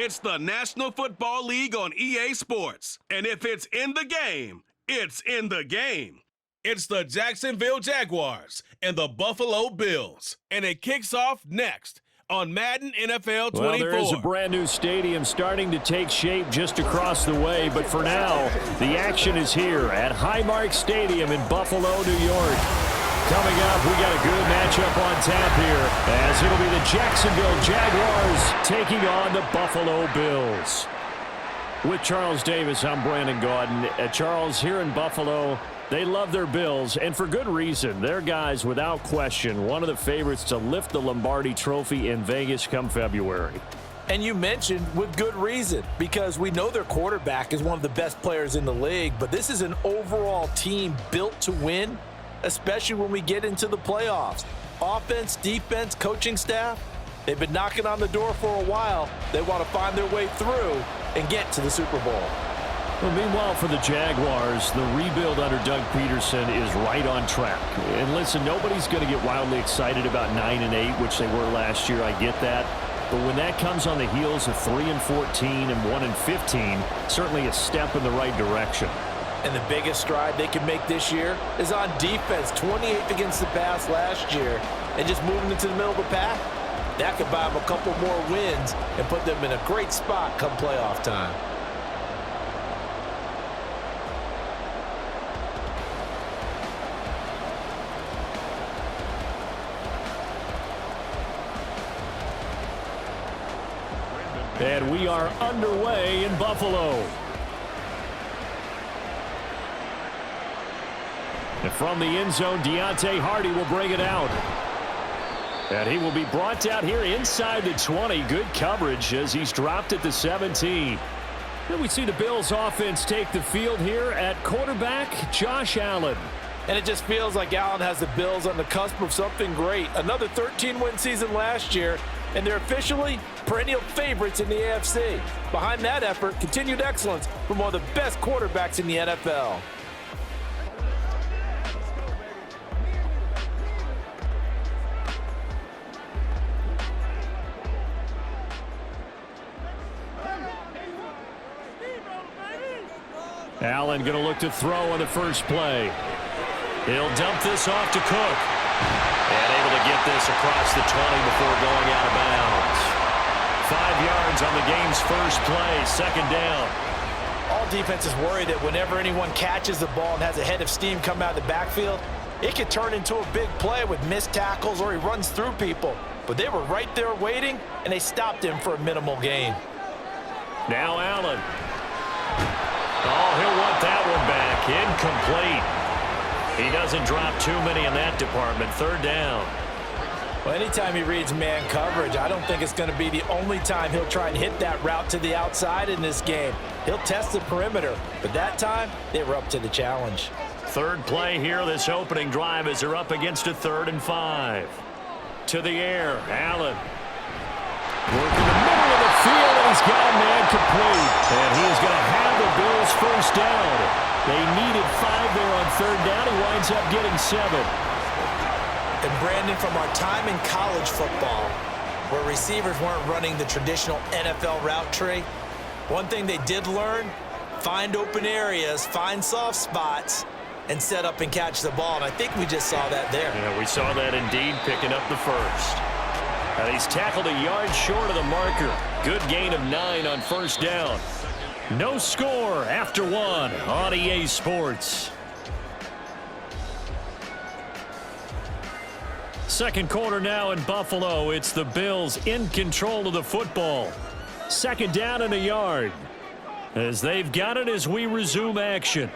It's the National Football League on EA Sports. And if it's in the game, it's in the game. It's the Jacksonville Jaguars and the Buffalo Bills. And it kicks off next on Madden NFL 24. Well, there is a brand new stadium starting to take shape just across the way. But for now, the action is here at Highmark Stadium in Buffalo, New York. Coming up, we got a good matchup on tap here, as it'll be the Jacksonville Jaguars taking on the Buffalo Bills. With Charles Davis, I'm Brandon Gaudin. Charles, here in Buffalo, they love their Bills, and for good reason. They're guys, without question, one of the favorites to lift the Lombardi Trophy in Vegas come February. And you mentioned with good reason, because we know their quarterback is one of the best players in the league, but this is an overall team built to win, especially when we get into the playoffs. Offense, defense, coaching staff, they've been knocking on the door for a while. They want to find their way through and get to the Super Bowl. Well, meanwhile, for the Jaguars, the rebuild under Doug Peterson is right on track. And listen, nobody's going to get wildly excited about 9-8, which they were last year. I get that. But when that comes on the heels of 3-14 and 1-15, certainly a step in the right direction. And the biggest stride they can make this year is on defense. 28th against the pass last year, and just moving into the middle of the pack. That could buy them a couple more wins and put them in a great spot come playoff time. And we are underway in Buffalo. And from the end zone, Deontay Hardy will bring it out. And he will be brought down here inside the 20. Good coverage as he's dropped at the 17. Then we see the Bills offense take the field here at quarterback, Josh Allen. And it just feels like Allen has the Bills on the cusp of something great. Another 13-win season last year, and they're officially perennial favorites in the AFC. Behind that effort, continued excellence from one of the best quarterbacks in the NFL. Allen going to look to throw on the first play. He'll dump this off to Cook. And able to get this across the 20 before going out of bounds. 5 yards on the game's first play, second down. All defenses worry that whenever anyone catches the ball and has a head of steam come out of the backfield, it could turn into a big play with missed tackles or he runs through people. But they were right there waiting, and they stopped him for a minimal gain. Now Allen. Oh, he'll want that one back. Incomplete. He doesn't drop too many in that department. Third down. Well, anytime he reads man coverage, I don't think it's going to be the only time he'll try and hit that route to the outside in this game. He'll test the perimeter, but that time they were up to the challenge. Third play here, this opening drive, as they're up against a 3rd and 5. To the air, Allen. Working the middle of the field, and he's got a man complete. And he is going to have the Bills first down. They needed 5 there on 3rd down. He winds up getting 7. And Brandon, from our time in college football, where receivers weren't running the traditional NFL route tree, one thing they did learn, find open areas, find soft spots, and set up and catch the ball. And I think we just saw that there. Yeah, we saw that indeed, picking up the first. And he's tackled a yard short of the marker. Good gain of 9 on first down. No score after 1 on EA Sports. Second quarter now in Buffalo. It's the Bills in control of the football. Second down and a yard. As they've got it as we resume action.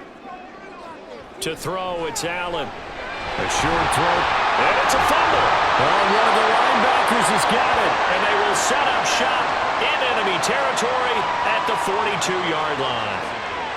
To throw, it's Allen. A short throw, and it's a fumble. Well, one of the linebackers has got it, and they will set up shop in enemy territory at the 42-yard line.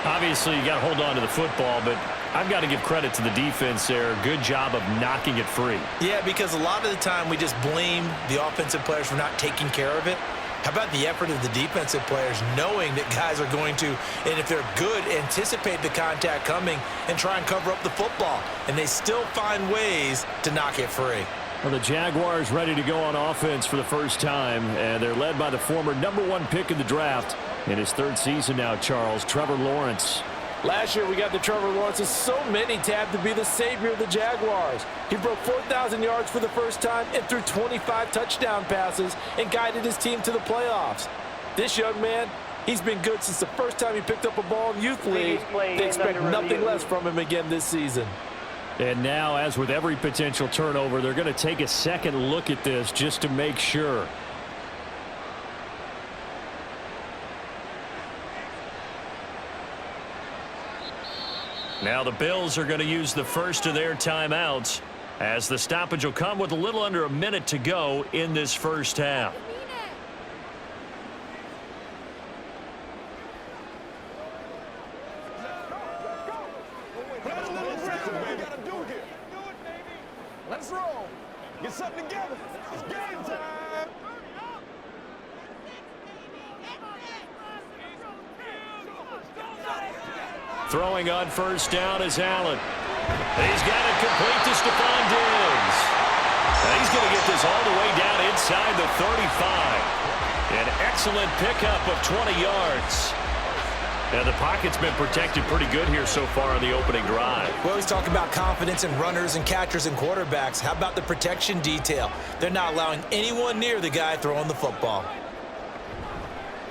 Obviously, you got to hold on to the football, but I've got to give credit to the defense there. Good job of knocking it free. Yeah, because a lot of the time we just blame the offensive players for not taking care of it. How about the effort of the defensive players knowing that guys are going to, and if they're good, anticipate the contact coming and try and cover up the football. And they still find ways to knock it free. Well, the Jaguars ready to go on offense for the first time, and they're led by the former #1 pick in the draft in his 3rd season now, Charles, Trevor Lawrence. Last year, we got the Trevor Lawrences. So many tabbed to be the savior of the Jaguars. He broke 4,000 yards for the first time and threw 25 touchdown passes and guided his team to the playoffs. This young man, he's been good since the first time he picked up a ball in Youth League. They expect nothing less from him again this season. And now, as with every potential turnover, they're going to take a second look at this just to make sure. Now the Bills are going to use the first of their timeouts, as the stoppage will come with a little under a minute to go in this first half. Let's roll. Get something together. It's game time. Throwing on first down is Allen. He's got it complete to Stephon Diggs. Now he's going to get this all the way down inside the 35. An excellent pickup of 20 yards. Now the pocket's been protected pretty good here so far on the opening drive. We always talk about confidence in runners and catchers and quarterbacks. How about the protection detail? They're not allowing anyone near the guy throwing the football.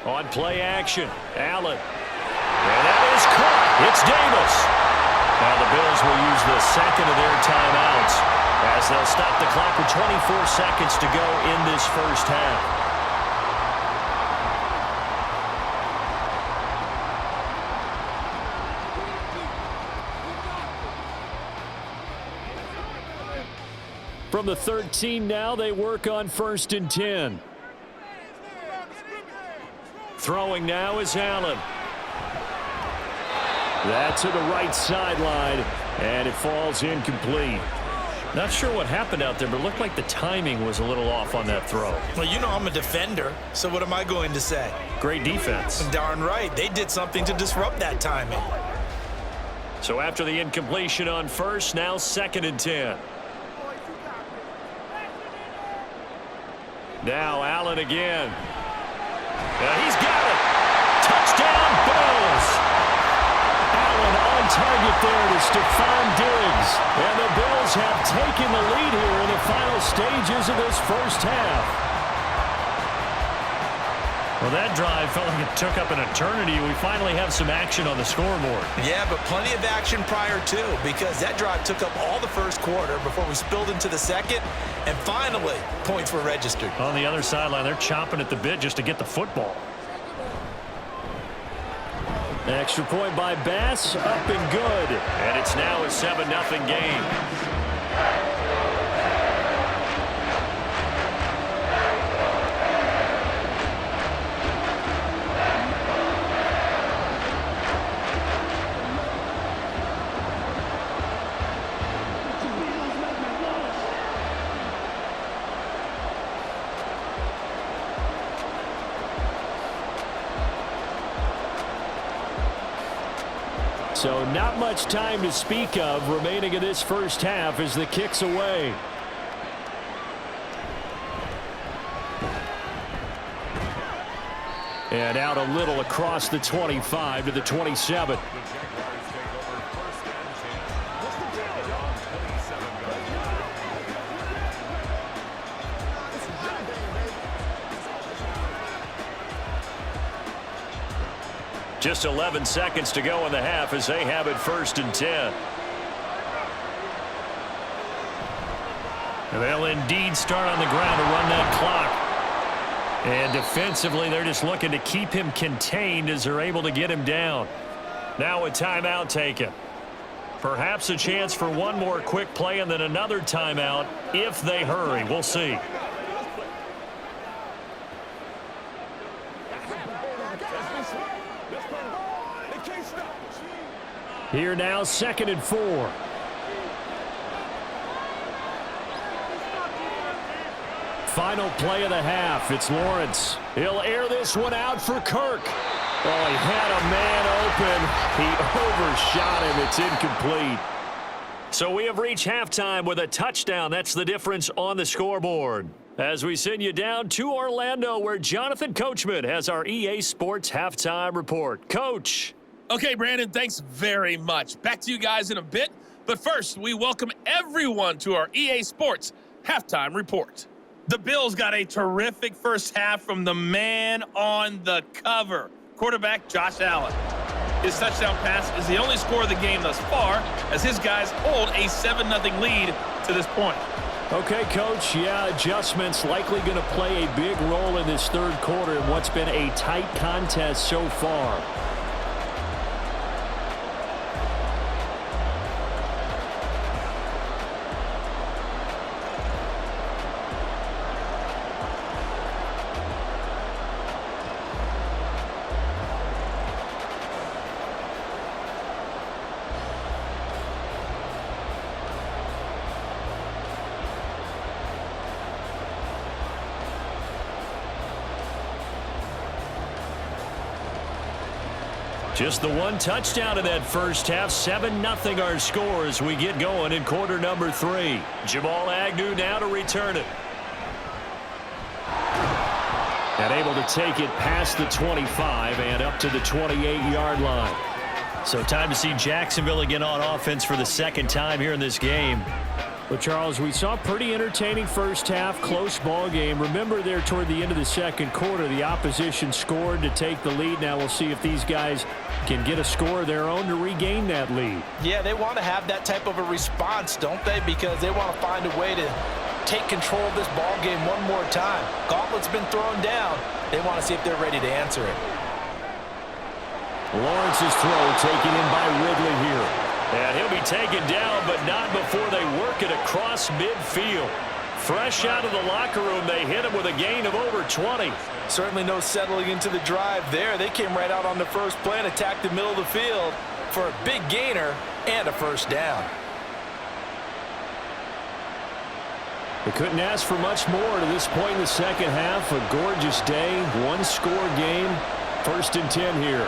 On play action, Allen. And that is caught. It's Davis. Now the Bills will use the second of their timeouts as they'll stop the clock with 24 seconds to go in this first half. From the 13 now, they work on 1st and 10. Throwing now is Allen. That's to the right sideline, and it falls incomplete. Not sure what happened out there, but it looked like the timing was a little off on that throw. Well, you know I'm a defender, so what am I going to say? Great defense. Darn right. They did something to disrupt that timing. So after the incompletion on first, now 2nd and 10. Now Allen again. He's got it. Touchdown, Bills. Allen on target there to Stephon Diggs. And the Bills have taken the lead here in the final stages of this first half. Well, that drive felt like it took up an eternity. We finally have some action on the scoreboard. Yeah, but plenty of action prior to, because that drive took up all the first quarter before we spilled into the second, and finally, points were registered. On the other sideline, they're chomping at the bit just to get the football. Extra point by Bass, up and good. And it's now a 7-0 game. So not much time to speak of remaining in this first half as the kick's away. And out a little across the 25 to the 27. Just 11 seconds to go in the half as they have it 1st and 10. And they'll indeed start on the ground to run that clock. And defensively, they're just looking to keep him contained as they're able to get him down. Now a timeout taken. Perhaps a chance for one more quick play and then another timeout if they hurry. We'll see. Here now, 2nd and 4. Final play of the half. It's Lawrence. He'll air this one out for Kirk. Oh, he had a man open. He overshot him. It's incomplete. So we have reached halftime with a touchdown. That's the difference on the scoreboard. As we send you down to Orlando, where Jonathan Coachman has our EA Sports halftime report. Coach. Okay, Brandon, thanks very much. Back to you guys in a bit. But first, we welcome everyone to our EA Sports halftime report. The Bills got a terrific first half from the man on the cover, quarterback Josh Allen. His touchdown pass is the only score of the game thus far, as his guys hold a 7-0 lead to this point. Okay, Coach, adjustments likely going to play a big role in this third quarter in what's been a tight contest so far. Just the one touchdown in that first half. 7-0 our score as we get going in quarter number 3. Jamal Agnew now to return it. And able to take it past the 25 and up to the 28-yard line. So time to see Jacksonville again on offense for the second time here in this game. Well, Charles, we saw a pretty entertaining first half, close ball game. Remember there toward the end of the second quarter, the opposition scored to take the lead. Now we'll see if these guys can get a score of their own to regain that lead. Yeah, they want to have that type of a response, don't they? Because they want to find a way to take control of this ball game one more time. Gauntlet's been thrown down. They want to see if they're ready to answer it. Lawrence's throw taken in by Ridley here. And he'll be taken down, but not before they work it across midfield. Fresh out of the locker room, they hit him with a gain of over 20. Certainly no settling into the drive there. They came right out on the first play and attacked the middle of the field for a big gainer and a first down. They couldn't ask for much more to this point in the second half. A gorgeous day, one-score game. 1st and 10 here.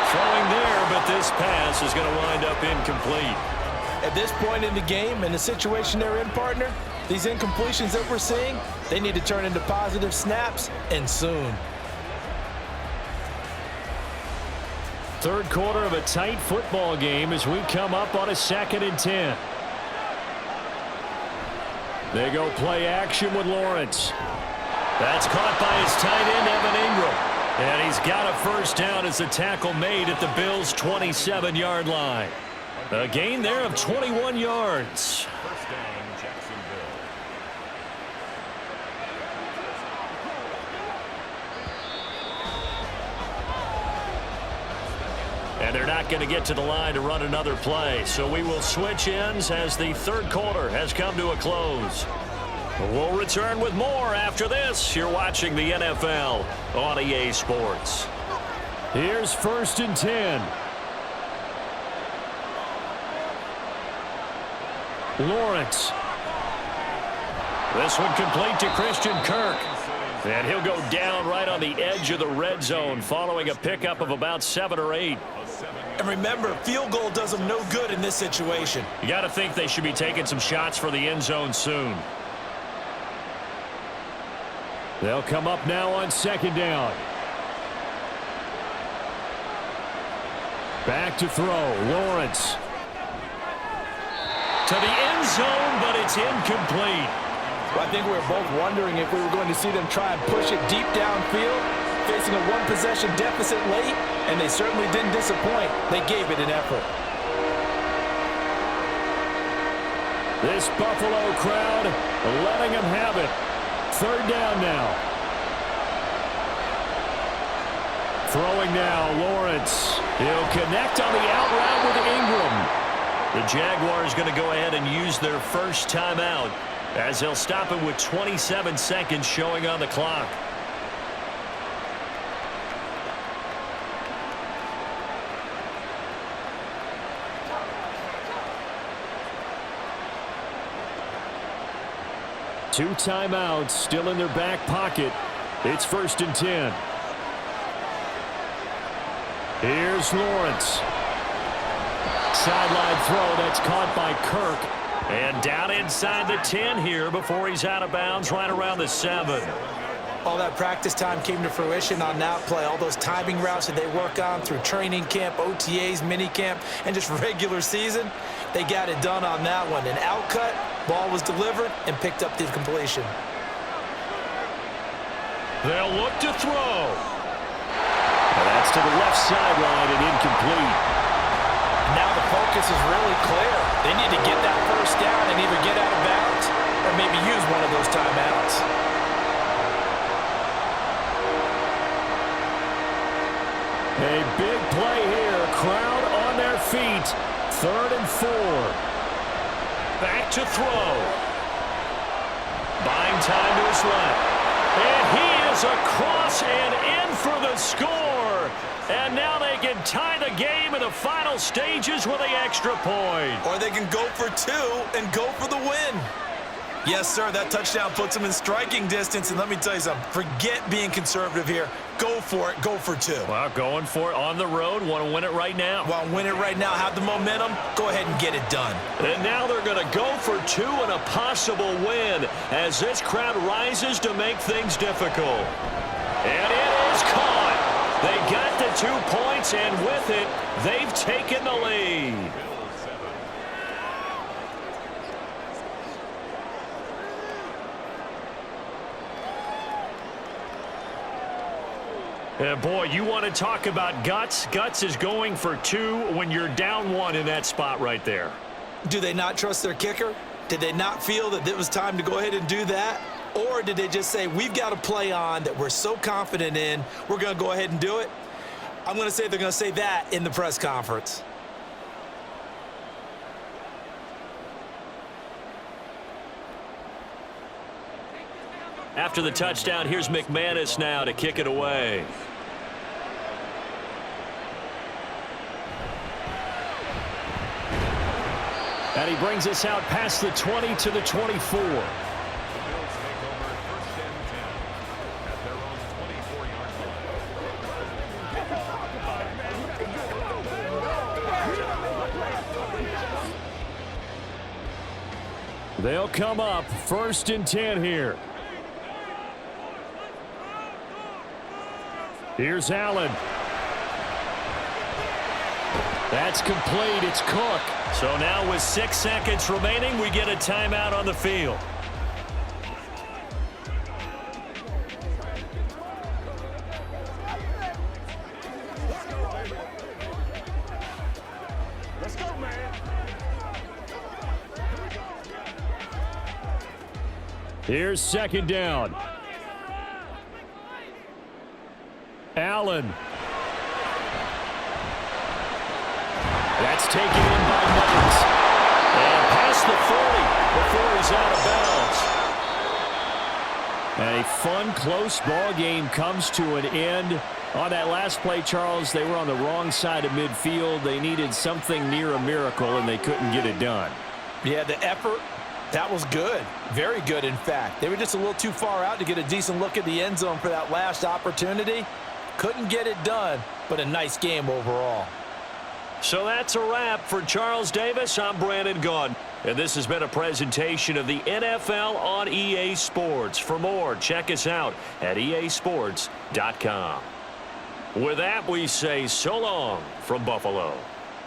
Throwing there, but this pass is going to wind up incomplete. At this point in the game and the situation they're in, partner, these incompletions that we're seeing, they need to turn into positive snaps, and soon. Third quarter of a tight football game as we come up on a 2nd and 10. They go play action with Lawrence. That's caught by his tight end, Evan Ingram. And he's got a first down as the tackle made at the Bills' 27-yard line. A gain there of 21 yards. First down, Jacksonville. And they're not going to get to the line to run another play. So we will switch ends as the third quarter has come to a close. We'll return with more after this. You're watching the NFL on EA Sports. Here's 1st and 10. Lawrence. This one complete to Christian Kirk. And he'll go down right on the edge of the red zone following a pickup of about 7 or 8. And remember, field goal does them no good in this situation. You got to think they should be taking some shots for the end zone soon. They'll come up now on 2nd down. Back to throw. Lawrence. To the end zone, but it's incomplete. Well, I think we were both wondering if we were going to see them try and push it deep downfield, facing a one-possession deficit late, and they certainly didn't disappoint. They gave it an effort. This Buffalo crowd letting them have it. 3rd down now. Throwing now, Lawrence. He'll connect on the out route with Ingram. The Jaguars going to go ahead and use their first timeout as they'll stop it with 27 seconds showing on the clock. Two timeouts still in their back pocket. It's 1st and 10. Here's Lawrence. sideline throw that's caught by Kirk. And down inside the 10 here before he's out of bounds right around the 7. All that practice time came to fruition on that play. All those timing routes that they work on through training camp, OTAs, minicamp, and just regular season, they got it done on that one. An outcut, ball was delivered, and picked up the completion. They'll look to throw. And that's to the left sideline and incomplete. Now the focus is really clear. They need to get that first down and either get out of bounds or maybe use one of those timeouts. A big play here. Crowd on their feet. 3rd and 4. Back to throw. Buying time to his left. And he is across and in for the score. And now they can tie the game in the final stages with the extra point. Or they can go for 2 and go for the win. Yes, sir, that touchdown puts them in striking distance. And let me tell you something, forget being conservative here. Go for it, go for 2. Well, going for it on the road. Want to win it right now. Want to win it right now, have the momentum, go ahead and get it done. And now they're going to go for 2 and a possible win as this crowd rises to make things difficult. And it is caught. They got the 2 points, and with it, they've taken the lead. Boy, you want to talk about guts? Guts is going for 2 when you're down 1 in that spot right there. Do they not trust their kicker? Did they not feel that it was time to go ahead and do that? Or did they just say, we've got a play on that we're so confident in, we're going to go ahead and do it? I'm going to say they're going to say that in the press conference. After the touchdown, here's McManus now to kick it away. And he brings us out past the 20 to the 24. They'll come up 1st and 10 here. Here's Allen. That's complete. It's Cook. So now with 6 seconds remaining, we get a timeout on the field. Let's go, man. Here's 2nd down. Allen. That's taken in by Knight. And past the 40 before he's out of bounds. And a fun, close ball game comes to an end. On that last play, Charles, they were on the wrong side of midfield. They needed something near a miracle, and they couldn't get it done. Yeah, the effort, that was good. Very good, in fact. They were just a little too far out to get a decent look at the end zone for that last opportunity. Couldn't get it done, but a nice game overall. So that's a wrap for Charles Davis. I'm Brandon Gunn. And this has been a presentation of the NFL on EA Sports. For more, check us out at easports.com. With that, we say so long from Buffalo.